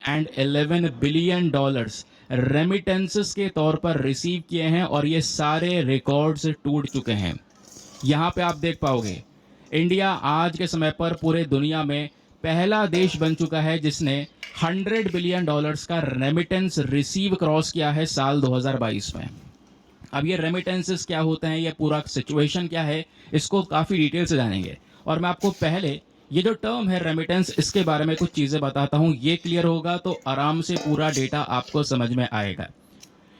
And 11 billion dollars remittances के तौर पर रिसीव किए हैं और ये सारे रिकॉर्ड्स टूट चुके हैं। यहाँ पे आप देख पाओगे इंडिया आज के समय पर पूरे दुनिया में पहला देश बन चुका है जिसने 100 बिलियन डॉलर्स का रेमिटेंस रिसीव क्रॉस किया है साल 2022 में। अब ये रेमिटेंसेस क्या होते हैं, ये पूरा सिचुएशन क्या है, इसको काफ़ी डिटेल से जानेंगे। और मैं आपको पहले ये जो टर्म है रेमिटेंस, इसके बारे में कुछ चीज़ें बताता हूँ। ये क्लियर होगा तो आराम से पूरा डेटा आपको समझ में आएगा।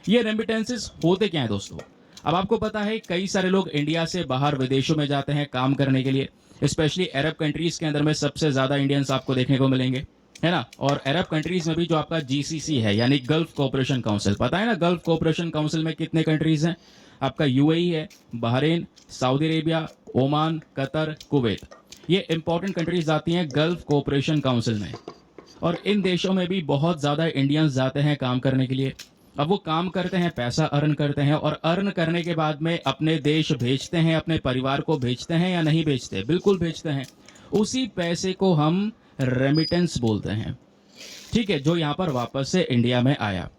ये रेमिटेंसेस होते क्या है दोस्तों? अब आपको पता है कई सारे लोग इंडिया से बाहर विदेशों में जाते हैं काम करने के लिए। स्पेशली अरब कंट्रीज के अंदर में सबसे ज़्यादा इंडियंस आपको देखने को मिलेंगे, है ना। और अरब कंट्रीज में भी जो आपका जीसीसी है यानी गल्फ कोऑपरेशन काउंसिल, पता है ना गल्फ कोऑपरेशन काउंसिल में कितने कंट्रीज हैं? आपका यूएई है, Bahrain, Saudi Arabia, Oman, Qatar, Kuwait. ये इंपॉर्टेंट कंट्रीज आती हैं गल्फ कोऑपरेशन काउंसिल में। और इन देशों में भी बहुत ज़्यादा इंडियंस जाते हैं काम करने के लिए। अब वो काम करते हैं, पैसा अर्न करते हैं और अर्न करने के बाद में अपने देश भेजते हैं, अपने परिवार को भेजते हैं या नहीं भेजते? बिल्कुल भेजते हैं। उसी पैसे को हम रेमिटेंस बोलते हैं, ठीक है, जो यहाँ पर वापस से इंडिया में आया।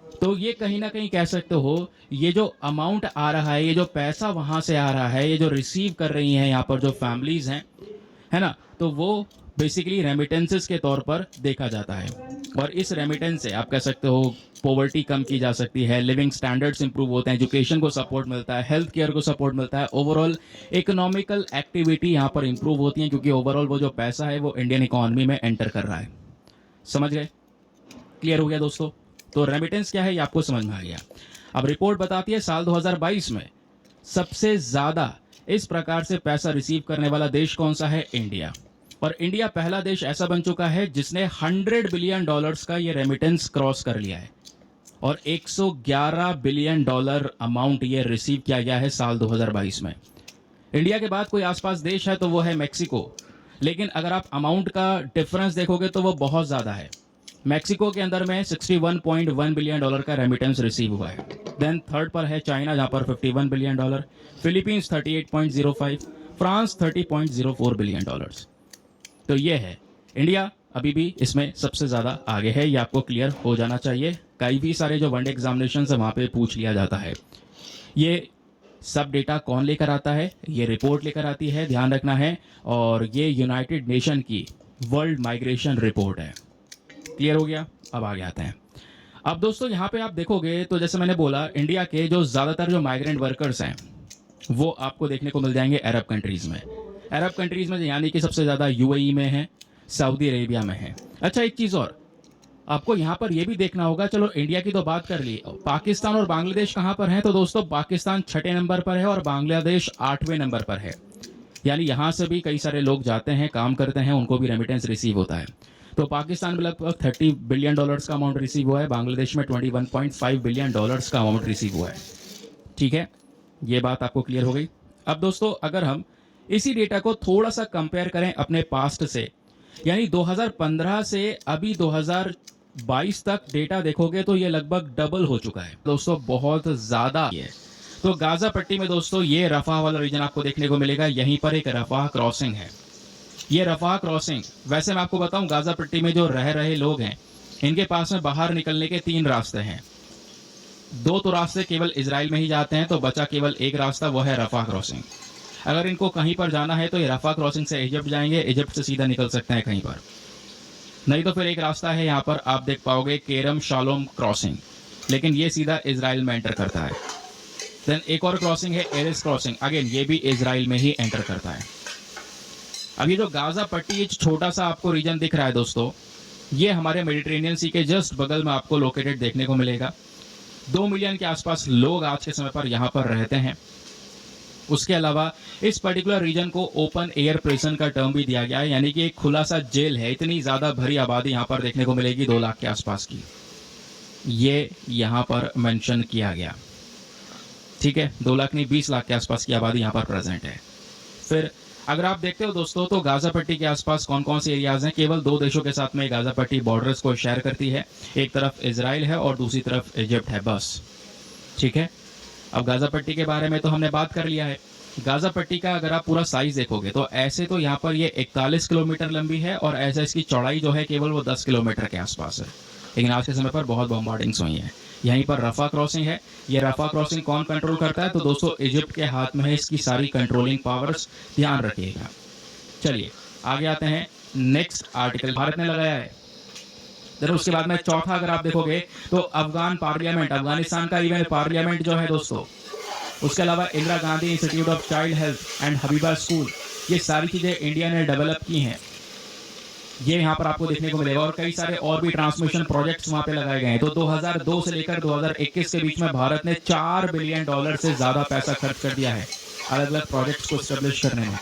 तो ये कहीं ना कहीं कह सकते हो ये जो अमाउंट आ रहा है, ये जो पैसा वहाँ से आ रहा है, ये जो रिसीव कर रही हैं यहाँ पर जो फैमिलीज हैं, है ना, तो वो बेसिकली रेमिटेंसेस के तौर पर देखा जाता है। और इस रेमिटेंस से आप कह सकते हो पॉवर्टी कम की जा सकती है, लिविंग स्टैंडर्ड्स इंप्रूव होते हैं, एजुकेशन को सपोर्ट मिलता है, हेल्थ केयर को सपोर्ट मिलता है, ओवरऑल इकोनॉमिकल एक्टिविटी यहाँ पर इंप्रूव होती है क्योंकि ओवरऑल वो जो पैसा है वो इंडियन इकोनॉमी में एंटर कर रहा है। समझ गए? क्लियर हो गया दोस्तों? तो रेमिटेंस क्या है ये आपको समझ में आ गया। अब रिपोर्ट बताती है साल 2022 में सबसे ज़्यादा इस प्रकार से पैसा रिसीव करने वाला देश कौन सा है? इंडिया। और इंडिया पहला देश ऐसा बन चुका है जिसने 100 बिलियन डॉलर्स का ये रेमिटेंस क्रॉस कर लिया है और 111 बिलियन डॉलर अमाउंट ये रिसीव किया गया है साल 2022 में। इंडिया के बाद कोई आसपास देश है तो वो है मैक्सिको, लेकिन अगर आप अमाउंट का डिफरेंस देखोगे तो वो बहुत ज़्यादा है। मैक्सिको के अंदर में 61.1 बिलियन डॉलर का रेमिटेंस रिसीव हुआ है। देन थर्ड पर है चाइना जहाँ पर 51 billion dollar, Philippines 38.05, France 30.04 billion dollars. तो ये है इंडिया अभी भी इसमें सबसे ज़्यादा आगे है, ये आपको क्लियर हो जाना चाहिए। कई भी सारे जो वनडे एग्जामिनेशन है वहाँ पे पूछ लिया जाता है। ये सब डेटा कौन लेकर आता है? ये रिपोर्ट लेकर आती है, ध्यान रखना है। और ये यूनाइटेड नेशन की वर्ल्ड माइग्रेशन रिपोर्ट है। क्लियर हो गया? अब आगे आते हैं। अब दोस्तों यहाँ पे आप देखोगे तो जैसे मैंने बोला इंडिया के जो ज़्यादातर जो माइग्रेंट वर्कर्स हैं वो आपको देखने को मिल जाएंगे अरब कंट्रीज़ में। अरब कंट्रीज़ में यानी कि सबसे ज़्यादा यूएई में है, सऊदी अरेबिया में है। अच्छा एक चीज़ और आपको यहाँ पर यह भी देखना होगा, चलो इंडिया की तो बात कर ली, पाकिस्तान और बांग्लादेश कहाँ पर हैं? तो दोस्तों पाकिस्तान 6ठे नंबर पर है और बांग्लादेश 8वें नंबर पर है। यानी यहाँ से भी कई सारे लोग जाते हैं, काम करते हैं, उनको भी रेमिटेंस रिसीव होता है। तो पाकिस्तान में लगभग 30 बिलियन डॉलर्स का अमाउंट रिसीव हुआ है, बांग्लादेश में 21.5 बिलियन डॉलर्स का अमाउंट रिसीव हुआ है। ठीक है, ये बात आपको क्लियर हो गई। अब दोस्तों अगर हम इसी डेटा को थोड़ा सा कंपेयर करें अपने पास्ट से, यानी 2015 से अभी 2022 तक डेटा देखोगे तो ये लगभग डबल हो चुका है दोस्तों, बहुत ज़्यादा है। तो गाजा पट्टी में दोस्तों ये रफाह वाला रीजन आपको देखने को मिलेगा, यहीं पर एक रफाह क्रॉसिंग है। ये रफाह क्रॉसिंग, वैसे मैं आपको बताऊं गाजा पट्टी में जो रह रहे लोग हैं इनके पास में बाहर निकलने के 3 रास्ते हैं। 2 तो रास्ते केवल इजराइल में ही जाते हैं, तो बचा केवल एक रास्ता, वो है रफाह क्रॉसिंग। अगर इनको कहीं पर जाना है तो ये रफा क्रॉसिंग से इजिप्ट जाएंगे, इजिप्ट से सीधा निकल सकते हैं कहीं पर, नहीं तो फिर एक रास्ता है यहाँ पर आप देख पाओगे केरम शालोम क्रॉसिंग, लेकिन ये सीधा इजराइल में एंटर करता है। देन एक और क्रॉसिंग है एरिस क्रॉसिंग, अगेन ये भी इजराइल में ही एंटर करता है। अब ये जो गाजा पट्टी ये छोटा सा आपको रीजन दिख रहा है दोस्तों, ये हमारे मेडिटेरेनियन सी के जस्ट बगल में आपको लोकेटेड देखने को मिलेगा। 2 मिलियन के आसपास लोग आज के समय पर यहाँ पर रहते हैं। उसके अलावा इस पर्टिकुलर रीजन को ओपन एयर प्रिजन का टर्म भी दिया गया है, यानी कि एक खुला सा जेल है। इतनी ज़्यादा भरी आबादी यहाँ पर देखने को मिलेगी, 2 लाख के आसपास की, ये यहाँ पर मेंशन किया गया। ठीक है, 2 लाख नहीं 20 लाख के आसपास की आबादी यहाँ पर प्रेजेंट है। फिर अगर आप देखते हो दोस्तों तो गाजा पट्टी के आसपास कौन कौन से एरियाज हैं, केवल 2 देशों के साथ में गाजा पट्टी बॉर्डर्स को शेयर करती है, एक तरफ इजराइल है और दूसरी तरफ इजिप्ट है, बस। ठीक है, अब गाजा पट्टी के बारे में तो हमने बात कर लिया है। गाजा पट्टी का अगर आप पूरा साइज देखोगे तो ऐसे तो यहाँ पर ये 41 किलोमीटर लंबी है और ऐसा इसकी चौड़ाई जो है केवल वो 10 किलोमीटर के आसपास है। लेकिन आज के समय पर बहुत बॉम्बार्डिंग्स हुई हैं। यहीं पर रफा क्रॉसिंग है। ये रफा क्रॉसिंग कौन कंट्रोल करता है? तो दोस्तों इजिप्ट के हाथ में है इसकी सारी कंट्रोलिंग पावर्स, ध्यान रखिएगा। चलिए आगे आते हैं। नेक्स्ट आर्टिकल भारत ने लगाया है। फिर उसके बाद में चौथा अगर आप देखोगे तो अफगान पार्लियामेंट, अफगानिस्तान का इवन पार्लियामेंट जो है दोस्तों, उसके अलावा Indira Gandhi institute of child health and Habiba school, ये सारी चीज़ें इंडिया ने डेवलप की हैं। ये यहाँ पर आपको देखने को मिलेगा और कई सारे और भी ट्रांसमिशन प्रोजेक्ट्स वहाँ पे लगाए गए हैं। तो 2002 से लेकर 2021 के बीच में भारत ने $4 बिलियन से ज़्यादा पैसा खर्च कर दिया है अलग अलग प्रोजेक्ट्स को स्टेब्लिश करने में।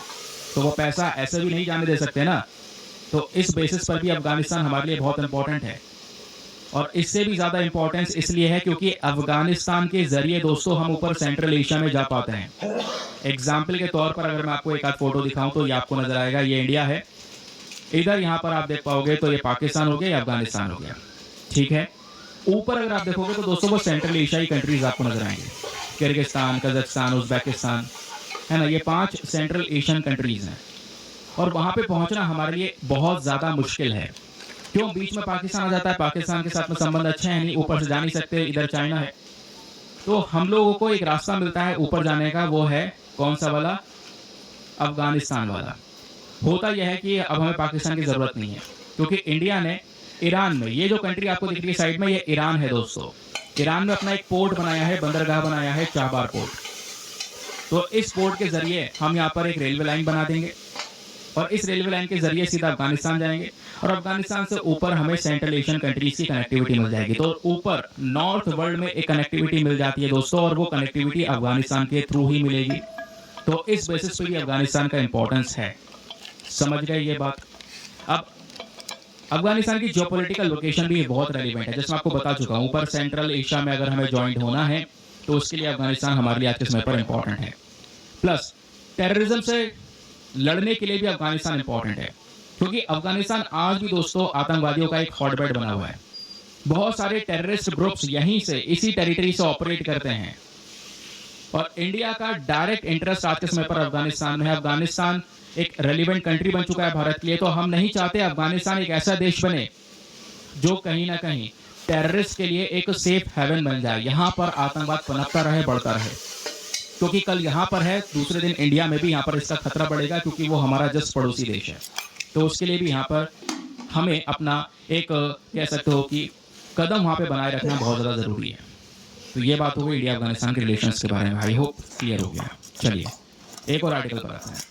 तो वो पैसा ऐसे भी नहीं जाने दे सकते ना। तो इस बेसिस पर भी अफगानिस्तान हमारे लिए बहुत इंपॉर्टेंट है। और इससे भी ज़्यादा इंपॉर्टेंस इसलिए है क्योंकि अफगानिस्तान के ज़रिए दोस्तों हम ऊपर सेंट्रल एशिया में जा पाते हैं। एग्जाम्पल के तौर पर अगर मैं आपको एक आध फोटो दिखाऊं तो ये आपको नजर आएगा। ये इंडिया है, इधर यहाँ पर आप देख पाओगे तो ये पाकिस्तान हो गया, ये अफगानिस्तान हो गया, ठीक है। ऊपर अगर आप देखोगे तो दोस्तों वो सेंट्रल एशियाई कंट्रीज आपको नजर आएंगे, किर्गिस्तान, कजाकिस्तान, उज्बेकिस्तान, है ना। ये 5 सेंट्रल एशियन कंट्रीज हैं और वहाँ पे पहुँचना हमारे लिए बहुत ज़्यादा मुश्किल है। क्यों? बीच में पाकिस्तान आ जाता है, पाकिस्तान के साथ में संबंध अच्छे हैं नहीं, ऊपर से जा नहीं सकते, इधर चाइना है। तो हम लोगों को एक रास्ता मिलता है ऊपर जाने का, वो है कौन सा वाला? अफगानिस्तान वाला। होता यह है कि अब हमें पाकिस्तान की ज़रूरत नहीं है क्योंकि इंडिया ने ईरान में, ये जो कंट्री आपको दिख रही है साइड में, ये ईरान है दोस्तों। ईरान में अपना एक पोर्ट बनाया है, बंदरगाह बनाया है, चाबार पोर्ट। तो इस पोर्ट के जरिए हम यहाँ पर एक रेलवे लाइन बना देंगे और इस रेलवे लाइन के जरिए सीधा अफगानिस्तान जाएंगे और अफगानिस्तान से ऊपर हमें सेंट्रल एशियन कंट्रीज की कनेक्टिविटी मिल जाएगी। तो ऊपर नॉर्थ वर्ल्ड में एक कनेक्टिविटी मिल जाती है दोस्तों और वो कनेक्टिविटी अफगानिस्तान के थ्रू ही मिलेगी। तो इस बेसिस पे भी अफगानिस्तान का इंपॉर्टेंस है। समझ गए ये बात? अब अफगानिस्तान की जियोपॉलिटिकल लोकेशन भी बहुत रेलिवेंट है, जैसे मैं आपको बता चुका हूँ। ऊपर सेंट्रल एशिया में अगर हमें ज्वाइंट होना है तो उसके लिए अफगानिस्तान हमारे लिए आज के समय पर इंपॉर्टेंट है। प्लस टेररिज्म से लड़ने के लिए भी अफगानिस्तान इंपॉर्टेंट है क्योंकि अफगानिस्तान आज भी दोस्तों आतंकवादियों का एक हॉटबेड बना हुआ है। बहुत सारे टेररिस्ट ग्रुप्स यहीं से, इसी टेरिटरी से ऑपरेट करते हैं और इंडिया का डायरेक्ट इंटरेस्ट आज के समय पर अफगानिस्तान में है। अफगानिस्तान एक रेलिवेंट कंट्री बन चुका है भारत के लिए। तो हम नहीं चाहते अफगानिस्तान एक ऐसा देश बने जो कहीं ना कहीं टेररिस्ट के लिए एक सेफ हेवन बन जाए, यहाँ पर आतंकवाद पनपता रहे, बढ़ता रहे। क्योंकि कल यहाँ पर है, दूसरे दिन इंडिया में भी यहाँ पर इसका खतरा बढ़ेगा क्योंकि वो हमारा जस्ट पड़ोसी देश है। तो उसके लिए भी यहाँ पर हमें अपना एक कह सकते हो कि कदम वहाँ पे बनाए रखना बहुत ज़्यादा ज़रूरी है। तो ये बात हो गई इंडिया अफगानिस्तान के रिलेशंस के बारे में। आई होप क्लियर हो गया। चलिए एक और आर्टिकल पर आते हैं।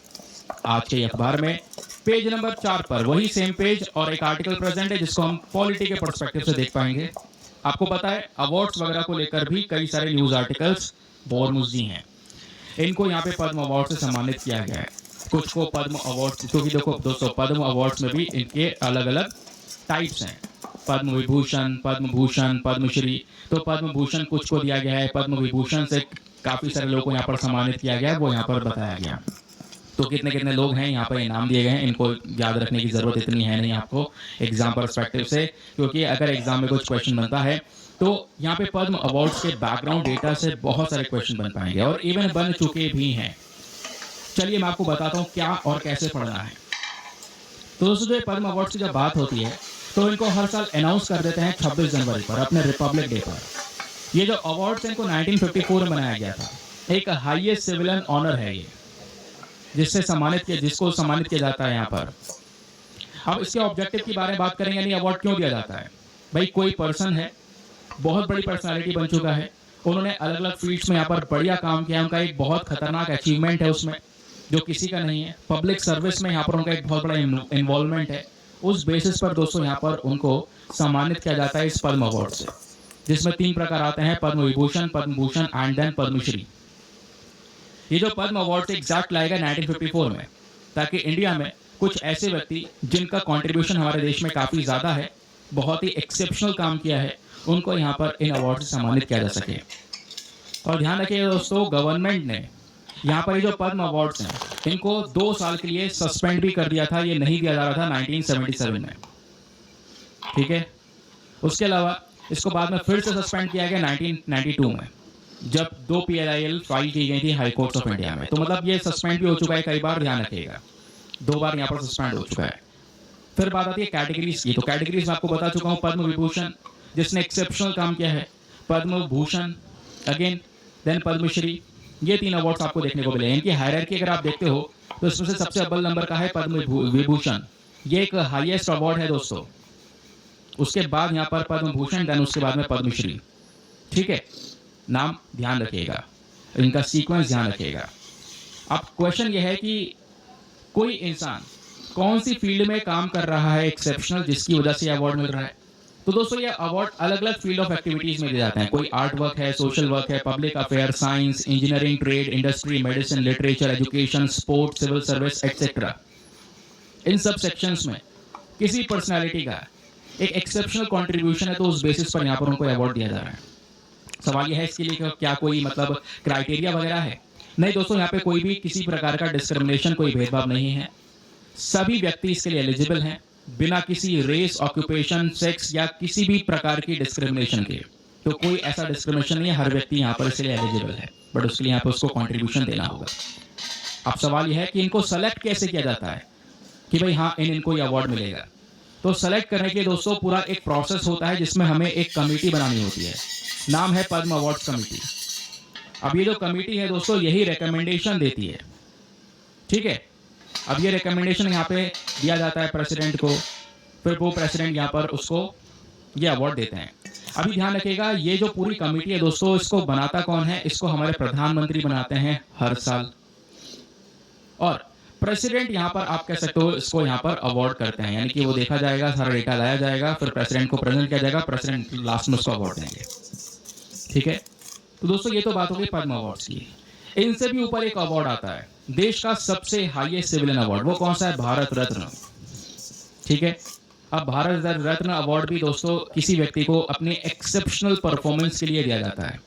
आज के अखबार में पेज नंबर 4 पर वही सेम पेज और एक आर्टिकल प्रेजेंट है जिसको हम पॉलिटी के पर्सपेक्टिव से देख पाएंगे। आपको पता है अवार्ड्स वगैरह को लेकर भी कई सारे न्यूज़ आर्टिकल्स बहुत मुझी हैं। इनको यहाँ पे पद्म अवार्ड से सम्मानित किया गया है। कुछ को पद्म अवार्ड, क्योंकि देखो दोस्तों पद्म अवार्ड्स में भी इनके अलग अलग टाइप्स हैं, पद्म विभूषण, पद्म भूषण, पद्मश्री। तो पद्म भूषण कुछ को दिया गया है, पद्म विभूषण से काफ़ी सारे लोगों को यहाँ पर सम्मानित किया गया है, वो यहाँ पर बताया गया। तो कितने कितने लोग हैं यहाँ पर इनाम दिए गए हैं, इनको याद रखने की ज़रूरत इतनी है नहीं आपको एग्जाम पर्सपेक्टिव से, क्योंकि अगर एग्जाम में कुछ क्वेश्चन बनता है तो यहाँ पे पद्म अवार्ड्स के बैकग्राउंड डेटा से बहुत सारे क्वेश्चन बन पाएंगे और इवन बन चुके भी हैं। चलिए मैं आपको बताता हूँ क्या और कैसे पढ़ना है। तो दोस्तों जो पद्म अवार्ड्स की जब बात होती है तो इनको हर साल अनाउंस कर देते हैं 26 जनवरी पर, अपने रिपब्लिक डे पर। ये जो अवार्ड्स हैं इनको 1954 में बनाया गया था। एक हाईएस्ट सिविलियन ऑनर है ये, जिसको सम्मानित किया जाता है यहाँ पर। अब इसके ऑब्जेक्टिव के बारे में बात करेंगे, नहीं अवार्ड क्यों दिया जाता है। भाई कोई पर्सन है, बहुत बड़ी पर्सनालिटी बन चुका है, उन्होंने अलग अलग फील्ड्स में यहाँ पर बढ़िया काम किया, उनका एक बहुत खतरनाक अचीवमेंट है उसमें जो किसी का नहीं है। पब्लिक सर्विस में यहाँ पर उनका एक बहुत बड़ा इन्वॉल्वमेंट है। उस बेसिस पर दोस्तों यहाँ पर उनको सम्मानित किया जाता है इस पद्म अवार्ड से, जिसमें 3 प्रकार आते हैं, पद्म विभूषण, पद्म भूषण एंड देन पद्मश्री। ये जो पद्म अवार्ड से एग्जैक्ट लाएगा 1954 में, ताकि इंडिया में कुछ ऐसे व्यक्ति जिनका कंट्रीब्यूशन हमारे देश में काफ़ी ज़्यादा है, बहुत ही एक्सेप्शनल काम किया है, उनको यहाँ पर इन अवार्ड से सम्मानित किया जा सके। और ध्यान रखिए दोस्तों, गवर्नमेंट ने यहाँ पर ये जो पद्म अवार्ड्स हैं इनको 2 साल के लिए सस्पेंड भी कर दिया था। ये नहीं दिया जा रहा था 1977 में, ठीक है। उसके अलावा इसको बाद में फिर से सस्पेंड किया गया 1992 में। जब 2 PIL फाइल की गई थी हाई कोर्ट ऑफ इंडिया में। तो मतलब ये सस्पेंड भी हो चुका है कई बार, ध्यान रखिएगा, 2 बार यहाँ पर सस्पेंड हो चुका है। फिर बात आती है कैटेगरीज की, तो कैटेगरीज में आपको बता चुका हूँ, पद्म विभूषण जिसने एक्सेप्शनल काम किया है, पद्म भूषण अगेन, देन पद्मश्री, ये 3 अवार्ड्स आपको देखने को मिले। इनकी हायरार्की अगर आप देखते हो तो इसमें से सबसे अव्वल नंबर का है पद्म विभूषण, ये एक हाईएस्ट अवार्ड है दोस्तों। उसके बाद यहाँ पर पद्म भूषण, देन उसके बाद में पद्मश्री। ठीक है, नाम ध्यान रखिएगा, इनका सीक्वेंस ध्यान रखिएगा। अब क्वेश्चन यह है कि कोई इंसान कौन सी फील्ड में काम कर रहा है एक्सेप्शनल, जिसकी वजह से अवार्ड मिल रहा है। तो दोस्तों ये अवार्ड अलग अलग फील्ड ऑफ एक्टिविटीज में दिए जाते हैं। कोई आर्ट वर्क है, सोशल वर्क है, public affair, science, engineering, trade, industry, medicine, literature, education, sport, civil service etcetera. इन सब सेक्शंस में किसी पर्सनालिटी का एक एक्सेप्शनल कंट्रीब्यूशन है तो उस बेसिस पर यहाँ पर उनको अवार्ड दिया जा रहा है। सवाल यह है इसके लिए कि क्या कोई मतलब क्राइटेरिया वगैरह है? नहीं दोस्तों, यहाँ पे कोई भी किसी प्रकार का डिस्क्रिमिनेशन, कोई भेदभाव नहीं है। सभी व्यक्ति इसके लिए एलिजिबल हैं, बिना किसी रेस, ऑक्यूपेशन, सेक्स या किसी भी प्रकार की डिस्क्रिमिनेशन के। तो कोई ऐसा डिस्क्रिमिनेशन नहीं है, हर व्यक्ति यहाँ पर इसके लिए एलिजिबल है, बट उसके लिए यहाँ पर उसको कॉन्ट्रीब्यूशन देना होगा। अब सवाल यह है कि इनको सेलेक्ट कैसे किया जाता है कि भाई हाँ इनको ये अवार्ड मिलेगा। तो सेलेक्ट करने के लिए दोस्तों पूरा एक प्रोसेस होता है जिसमें हमें एक कमेटी बनानी होती है, नाम है पद्म अवार्ड्स कमेटी। अब ये जो कमेटी है दोस्तों यही रिकमेंडेशन देती है। ठीक है, अब ये रिकमेंडेशन यहाँ पे दिया जाता है प्रेसिडेंट को, फिर वो प्रेसिडेंट यहाँ पर उसको ये अवार्ड देते हैं। अभी ध्यान रखिएगा, ये जो पूरी कमेटी है दोस्तों, इसको बनाता कौन है? इसको हमारे प्रधानमंत्री बनाते हैं हर साल, और प्रेसिडेंट यहाँ पर आप कह सकते हो इसको यहाँ पर अवार्ड करते हैं। यानी कि वो देखा जाएगा, सारा डेटा लाया जाएगा, फिर प्रेसिडेंट को प्रेजेंट किया जाएगा, प्रेसिडेंट लास्ट में उसको अवार्ड देंगे। ठीक है, तो दोस्तों ये तो बात हो गई पद्म अवार्ड्स की। इनसे भी ऊपर एक अवार्ड आता है, देश का सबसे हाईएस्ट सिविलियन अवार्ड। वो कौन सा है? भारत रत्न। ठीक है, अब भारत रत्न अवार्ड भी दोस्तों किसी व्यक्ति को अपने एक्सेप्शनल परफॉर्मेंस के लिए दिया जाता है।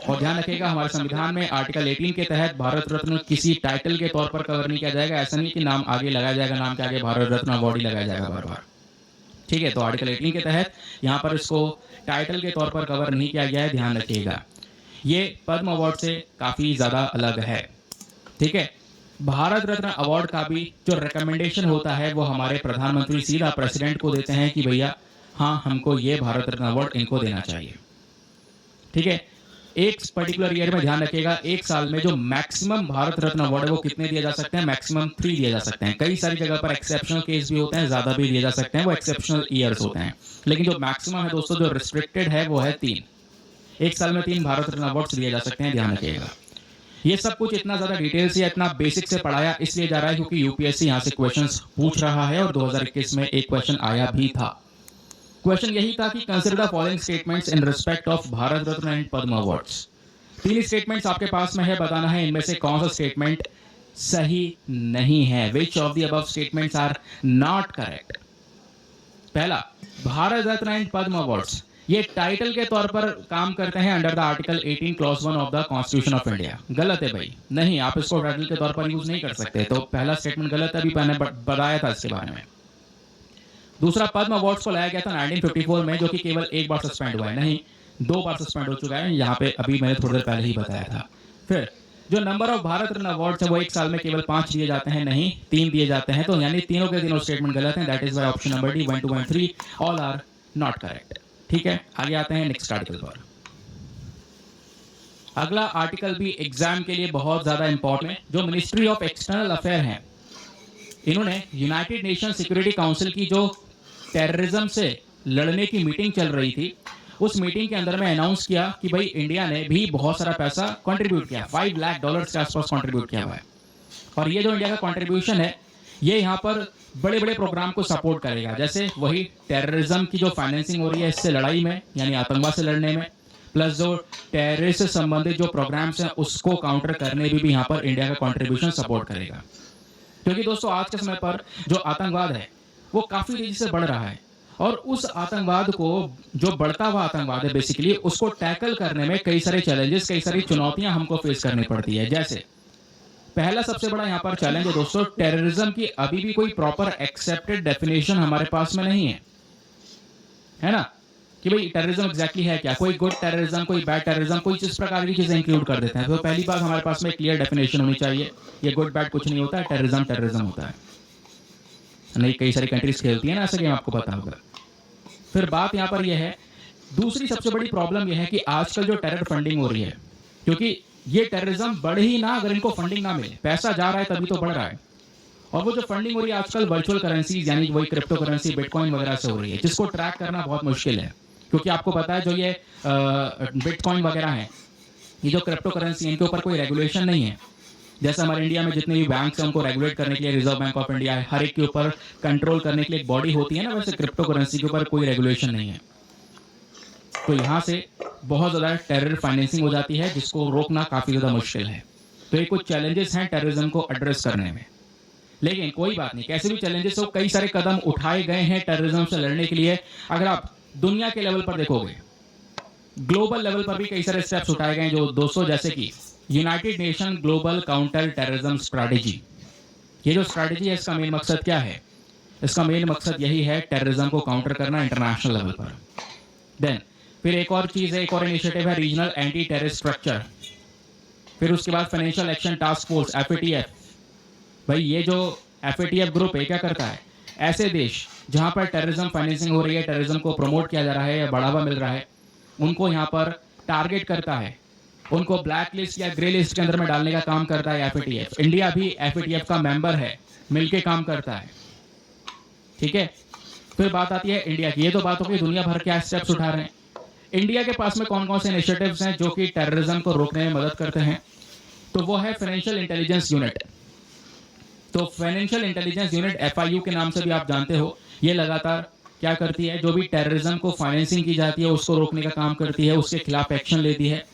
और ध्यान रखिएगा, हमारे संविधान में आर्टिकल 18 के तहत भारत रत्न किसी टाइटल के तौर पर कवर नहीं किया जाएगा। ऐसा नहीं कि नाम आगे लगाया जाएगा, नाम के आगे भारत रत्न अवार्ड ही लगाया जाएगा बार बार। ठीक है, तो आर्टिकल 18 के तहत यहाँ पर इसको टाइटल के तौर पर कवर नहीं किया गया है, ध्यान रखिएगा। ये पद्म अवार्ड से काफी ज्यादा अलग है। ठीक है, भारत रत्न अवार्ड का भी जो रिकमेंडेशन होता है वो हमारे प्रधानमंत्री सीधा प्रेसिडेंट को देते हैं कि भैया हाँ हमको ये भारत रत्न अवार्ड इनको देना चाहिए। ठीक है, एक पर्टिकुलर ईयर में ध्यान रखिएगा, एक साल में जो मैक्सिमम भारत रत्न अवार्ड है वो कितने दिए जा सकते हैं? मैक्सिमम 3 दिए जा सकते हैं। कई सारी जगह पर एक्सेप्शनल केस भी होते हैं, ज्यादा भी दिए जा सकते हैं, वो एक्सेप्शनल ईयर्स होते हैं। लेकिन जो मैक्सिमम है दोस्तों, जो रिस्ट्रिक्टेड है वो है 3। एक साल में 3 भारत रत्न अवार्ड दिए जा सकते हैं, ध्यान रखिएगा। ये सब कुछ इतना ज्यादा डिटेल से, इतना बेसिक से पढ़ाया इसलिए जा रहा है क्योंकि यूपीएससी यहाँ से क्वेश्चंस पूछ रहा है, और 2021 में एक क्वेश्चन आया भी था। क्वेश्चन यही था कि consider the following statements in respect of Bharat Ratna and Padma awards. 3 statements आपके पास में है, बताना है इनमें से कौन सा स्टेटमेंट सही नहीं है। Which of the above statements are not correct? पहला, भारत रत्न एंड पद्म अवार्ड्स ये टाइटल के तौर पर काम करते हैं under the article 18 clause 1 of the constitution of India. गलत है भाई, नहीं, आप इसको टाइटल के तौर पर यूज नहीं कर सकते। तो पहला स्टेटमेंट गलत है, अभी मैंने बताया था इसके बारे में। दूसरा, पद्म अवार्ड्स को लाया गया था 1954 में, जो कि केवल एक बार सस्पेंड हुआ है, नहीं 2 बार सस्पेंड हो चुका है, यहाँ पे अभी मैंने थोड़ी देर पहले ही बताया था। फिर जो number of Bharat Ratna awards है वो एक साल में केवल 5 दिए जाते हैं, नहीं 3 दिए जाते हैं। तो यानी तीनों के तीनों स्टेटमेंट गलत हैं। That is why option number D 1, 2 and 3 all are not correct. ठीक है, आगे आते हैं नेक्स्ट आर्टिकल पर। अगला आर्टिकल भी एग्जाम के लिए बहुत ज्यादा इंपॉर्टेंट है। जो मिनिस्ट्री ऑफ एक्सटर्नल अफेयर है, इन्होंने यूनाइटेड नेशन सिक्योरिटी काउंसिल की जो टेररिज्म से लड़ने की मीटिंग चल रही थी, उस मीटिंग के अंदर में अनाउंस किया कि भाई इंडिया ने भी बहुत सारा पैसा कंट्रीब्यूट किया, $5 लाख के आसपास कंट्रीब्यूट किया हुआ है। और ये जो इंडिया का कंट्रीब्यूशन है ये यहाँ पर बड़े बड़े प्रोग्राम को सपोर्ट करेगा, जैसे वही टेररिज्म की जो फाइनेंसिंग हो रही है इससे लड़ाई में, यानी आतंकवाद से लड़ने में, प्लस जो टेररिस्ट से संबंधित जो प्रोग्राम्स हैं उसको काउंटर करने में भी यहाँ पर इंडिया का कंट्रीब्यूशन सपोर्ट करेगा। क्योंकि दोस्तों आज के समय पर जो आतंकवाद है वो काफी तेजी से बढ़ रहा है, और उस आतंकवाद को, जो बढ़ता हुआ आतंकवाद है बेसिकली, उसको टैकल करने में कई सारे चैलेंजेस, कई सारी चुनौतियां हमको फेस करनी पड़ती है। जैसे पहला सबसे बड़ा यहाँ पर चैलेंज है दोस्तों, टेररिज्म की अभी भी कोई प्रॉपर एक्सेप्टेड डेफिनेशन हमारे पास में नहीं है ना। कि भाई टेररिज्म एग्जैक्टली है क्या, कोई गुड टेररिज्म, कोई बैड टेररिज्म, कोई इस प्रकार की चीज़ें इंक्लूड कर देते हैं। तो पहली बात हमारे पास में क्लियर डेफिनेशन होनी चाहिए, ये गुड बैड कुछ नहीं होता है, टेररिज्म टेररिज्म होता है। नहीं, कई सारी कंट्रीज खेलती है ना ऐसे गेम, आपको पता होगा। फिर बात यहाँ पर यह है, दूसरी सबसे बड़ी प्रॉब्लम यह है कि आजकल जो टेरर फंडिंग हो रही है, क्योंकि ये टेररिज्म बढ़े ही ना अगर इनको फंडिंग ना मिले, पैसा जा रहा है तभी तो बढ़ रहा है। और वो जो फंडिंग हो रही है आजकल वर्चुअल करेंसीज यानी वही क्रिप्टो करेंसी बिटकॉइन वगैरह से हो रही है, जिसको ट्रैक करना बहुत मुश्किल है। क्योंकि आपको पता है जो ये बिटकॉइन वगैरह है, ये जो क्रिप्टो करेंसी है, इनके ऊपर कोई रेगुलेशन नहीं है। जैसे हमारे इंडिया में जितने भी बैंक हैं उनको रेगुलेट करने के लिए रिजर्व बैंक ऑफ इंडिया है, हर एक के ऊपर कंट्रोल करने के लिए एक बॉडी होती है ना, वैसे क्रिप्टो करेंसी के ऊपर कोई रेगुलेशन नहीं है। तो यहाँ से बहुत ज़्यादा टेरर फाइनेंसिंग हो जाती है, जिसको रोकना काफ़ी ज़्यादा मुश्किल है। तो ये कुछ चैलेंजेस हैं टेररिज्म को एड्रेस करने में। लेकिन कोई बात नहीं, कैसे भी चैलेंजेस हो, कई सारे कदम उठाए गए हैं टेररिज्म से लड़ने के लिए। अगर आप दुनिया के लेवल पर देखोगे, ग्लोबल लेवल पर भी कई सारे स्टेप्स उठाए गए हैं जो दोस्तों, जैसे कि United nation global counter terrorism strategy. ये जो स्ट्रैटेजी है, इसका मेन मकसद क्या है? इसका मेन मकसद यही है टेररिज्म को काउंटर करना इंटरनेशनल लेवल पर। देन फिर एक और चीज़ है, एक और इनिशिएटिव है रीजनल एंटी टेररिस्ट स्ट्रक्चर। फिर उसके बाद financial action task force FATF। भाई ये जो FATF ग्रुप है क्या करता है? ऐसे देश जहां पर टेररिज्म फाइनेंसिंग हो रही है, टेररिज्म को प्रमोट किया जा रहा है या बढ़ावा मिल रहा है, उनको यहाँ पर टारगेट करता है, उनको ब्लैक लिस्ट या ग्रे लिस्ट के अंदर में डालने का काम करता है FATF। इंडिया भी FATF का मेंबर है, मिलके काम करता है। ठीक है, फिर बात आती है इंडिया की। ये तो बात हो गई दुनिया भर क्या स्टेप्स उठा रहे हैं। इंडिया के पास में कौन कौन से इनिशिएटिव्स हैं जो कि टेररिज्म को रोकने में मदद करते हैं? तो वो है फाइनेंशियल इंटेलिजेंस यूनिट। तो फाइनेंशियल इंटेलिजेंस यूनिट FIU के नाम से भी आप जानते हो, ये लगातार क्या करती है, जो भी टेररिज्म को फाइनेंसिंग की जाती है उसको रोकने का काम करती है, उसके खिलाफ एक्शन लेती है।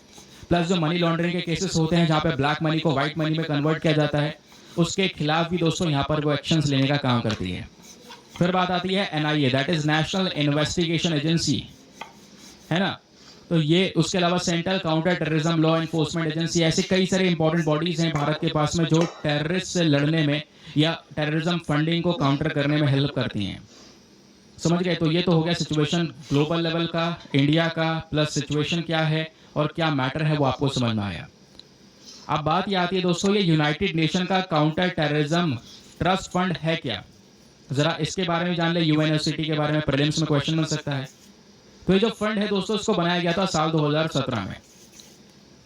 प्लस जो मनी लॉन्ड्रिंग के केसेस होते हैं जहाँ पे ब्लैक मनी को व्हाइट मनी में कन्वर्ट किया जाता है, उसके खिलाफ भी दोस्तों यहाँ पर वो एक्शंस लेने का काम करती है। फिर बात आती है NIA, that is national investigation agency, है ना। तो ये उसके अलावा central counter terrorism law enforcement agency, ऐसे कई सारे इंपॉर्टेंट बॉडीज हैं भारत के पास में जो टेररिस्ट से लड़ने में या टेररिज्म फंडिंग को काउंटर करने में हेल्प करती हैं। समझ गए? तो ये तो हो गया सिचुएशन ग्लोबल लेवल का, इंडिया का, प्लस सिचुएशन क्या है और क्या मैटर है वो आपको समझ में आया। अब बात ये आती है दोस्तों, ये यूनाइटेड नेशन का काउंटर टेररिज्म ट्रस्ट फंड है क्या? जरा इसके बारे में जान ले। यूएनओसीटी के बारे में प्रीलिम्स में क्वेश्चन बन सकता है। तो ये जो फंड है दोस्तों, इसको बनाया गया था साल 2017 में,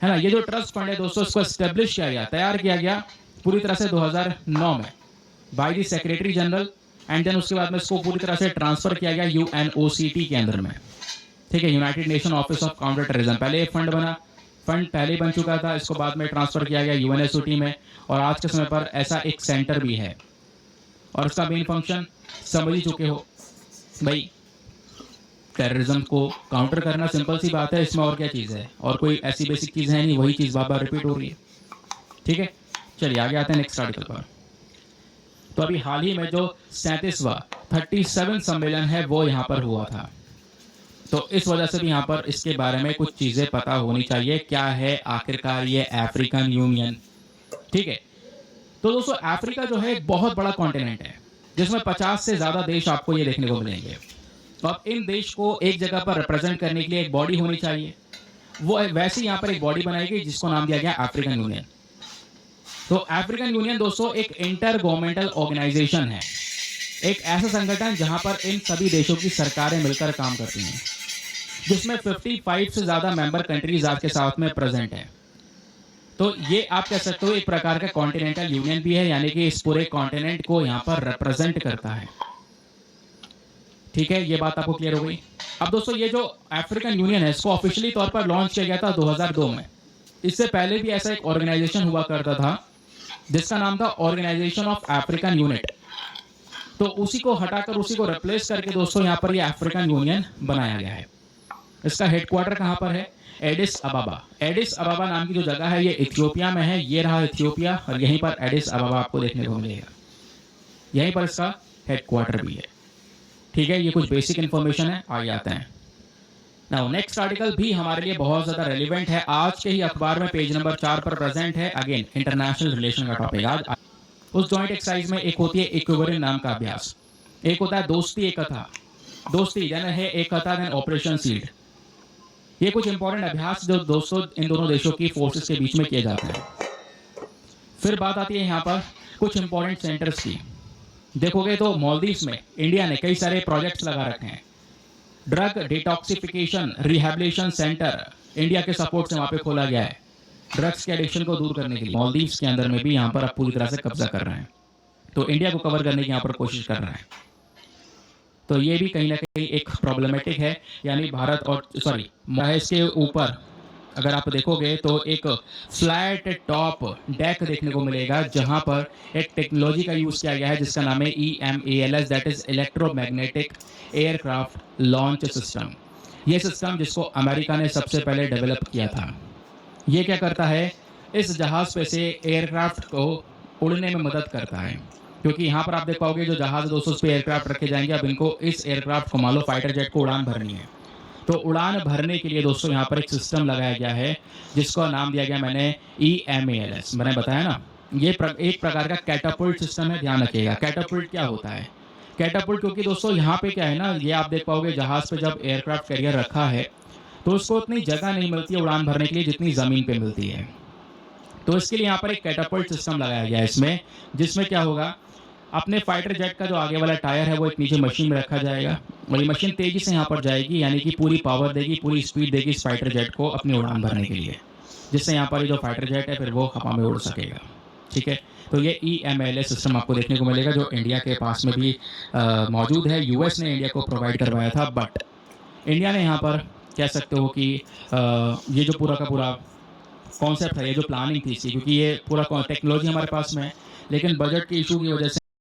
है ना। ये जो ट्रस्ट फंड है दोस्तों, इसको एस्टेब्लिश किया गया, तैयार किया गया पूरी तरह से 2009 में by the secretary general, and then उसके बाद में इसको पूरी तरह से ट्रांसफर किया गया UNOCT के अंदर में। ठीक है, United nation office of counter terrorism. पहले एक फंड बना, फंड पहले बन चुका था, इसको बाद में ट्रांसफर किया गया UNOCT में, और आज के समय पर ऐसा एक सेंटर भी है। और इसका मेन फंक्शन समझ ही चुके हो भाई, टेररिज्म को काउंटर करना। सिंपल सी बात है, इसमें और क्या चीज़ है, और कोई ऐसी बेसिक चीज़ है नहीं, वही चीज़ बार बार रिपीट हो रही है। ठीक है, चलिए आगे आते हैं नेक्स्ट आर्टिकल पर। तो अभी हाल ही में जो 37वां 37 सम्मेलन है वो यहाँ पर हुआ था, तो इस वजह से भी यहाँ पर इसके बारे में कुछ चीज़ें पता होनी चाहिए। क्या है आखिरकार ये अफ्रीकन यूनियन? ठीक है, तो दोस्तों अफ्रीका जो है एक बहुत बड़ा कॉन्टिनेंट है, जिसमें 50 से ज़्यादा देश आपको ये देखने को मिलेंगे। तो अब इन देश को एक जगह पर रिप्रेजेंट करने के लिए एक बॉडी होनी चाहिए। वो वैसे यहाँ पर एक बॉडी बनाई गई जिसको नाम दिया गया अफ्रीकन यूनियन। तो अफ्रीकन यूनियन दोस्तों एक इंटर गवर्नमेंटल ऑर्गेनाइजेशन है, एक ऐसा संगठन जहां पर इन सभी देशों की सरकारें मिलकर काम करती हैं, जिसमें 55 से ज़्यादा मेंबर कंट्रीज आज के साथ में प्रेजेंट हैं। तो ये आप कह सकते हो एक प्रकार का कॉन्टिनेंटल यूनियन भी है, यानी कि इस पूरे कॉन्टिनेंट को यहाँ पर रिप्रेजेंट करता है। ठीक है, ये बात आपको क्लियर हो गई। अब दोस्तों ये जो अफ्रीकन यूनियन है, इसको ऑफिशियली तौर पर लॉन्च किया गया था 2002 में। इससे पहले भी ऐसा एक ऑर्गेनाइजेशन हुआ करता था जिसका नाम था ऑर्गेनाइजेशन ऑफ अफ्रीकन यूनिट। तो उसी को हटाकर, उसी को रिप्लेस करके दोस्तों यहाँ पर ये अफ्रीकन यूनियन बनाया गया है। इसका हेडक्वार्टर कहाँ पर है? एडिस अबाबा। एडिस अबाबा नाम की जो जगह है ये इथियोपिया में है। ये रहा इथियोपिया, और यहीं पर एडिस अबाबा आपको देखने को मिलेगा। यहीं पर इसका हेडक्वार्टर भी है। ठीक है, ये कुछ बेसिक इन्फॉर्मेशन है। आगे आते हैं। नाउ नेक्स्ट आर्टिकल भी हमारे लिए बहुत ज़्यादा रेलिवेंट है। आज के ही अखबार में पेज नंबर 4 पर प्रेजेंट है। अगेन इंटरनेशनल रिलेशन का टॉपिक। आज उस जॉइंट एक्सरसाइज में एक होती है इक्विवेलेंट नाम का अभ्यास, एक होता है दोस्ती एक कथा। दोस्ती देन है एक कथा देन ऑपरेशन सीड। ये कुछ इंपॉर्टेंट अभ्यास जो दोस्तों इन दोनों देशों की फोर्सेस के बीच में किए जाते हैं। फिर बात आती है यहाँ पर कुछ इंपॉर्टेंट सेंटर्स की। देखोगे तो मालदीव्स में इंडिया ने कई सारे प्रोजेक्ट्स लगा रखे हैं। Drug detoxification rehabilitation centre India के सपोर्ट से वहां पे खोला गया है, ड्रग्स के एडिक्शन को दूर करने के लिए। मालदीव्स के अंदर में भी यहाँ पर अब पूरी तरह से कब्जा कर रहे हैं, तो इंडिया को कवर करने की यहाँ पर कोशिश कर रहा है। तो ये भी कहीं ना कहीं एक प्रॉब्लमेटिक है, यानी भारत और इसके ऊपर अगर आप देखोगे तो एक फ्लैट टॉप डेक देखने को मिलेगा, जहां पर एक टेक्नोलॉजी का यूज किया गया है जिसका नाम है EMALS, that is electromagnetic aircraft launch system. ये सिस्टम जिसको अमेरिका ने सबसे पहले डेवलप किया था। ये क्या करता है, इस जहाज पे से एयरक्राफ्ट को उड़ने में मदद करता है, क्योंकि यहाँ पर आप देख पाओगे जो जहाज दोस्तों उस पे एयरक्राफ्ट रखे जाएंगे। अब इनको इस एयरक्राफ्ट को मान लो फाइटर जेट को उड़ान भरनी है, तो उड़ान भरने के लिए दोस्तों यहाँ पर एक सिस्टम लगाया गया है जिसको नाम दिया गया मैंने EMALS। मैंने बताया ना, ये एक प्रकार का कैटापुल्ट सिस्टम है। ध्यान रखिएगा कैटापुल्ट क्या होता है। कैटापुल्ट क्योंकि दोस्तों यहाँ पे क्या है ना, ये आप देख पाओगे जहाज पे जब एयरक्राफ्ट कैरियर रखा है तो उसको उतनी जगह नहीं मिलती है उड़ान भरने के लिए जितनी जमीन पे मिलती है। तो इसके लिए यहाँ पर एक कैटापुल्ट सिस्टम लगाया गया है इसमें, जिसमें क्या होगा, अपने फाइटर जेट का जो आगे वाला टायर है वो एक नीचे मशीन में रखा जाएगा और ये मशीन तेजी से यहाँ पर जाएगी, यानी कि पूरी पावर देगी, पूरी स्पीड देगी इस फाइटर जेट को अपनी उड़ान भरने के लिए, जिससे यहाँ पर जो फाइटर जेट है फिर वो हवा में उड़ सकेगा। ठीक है, तो ये EMALS सिस्टम आपको देखने को मिलेगा जो इंडिया के पास में भी मौजूद है। US ने इंडिया को प्रोवाइड करवाया था, बट इंडिया ने यहाँ पर कह सकते हो कि ये जो पूरा का पूरा कॉन्सेप्ट है, ये जो प्लानिंग थी इसकी, क्योंकि ये पूरा टेक्नोलॉजी हमारे पास में है, लेकिन बजट के इशू की वजह से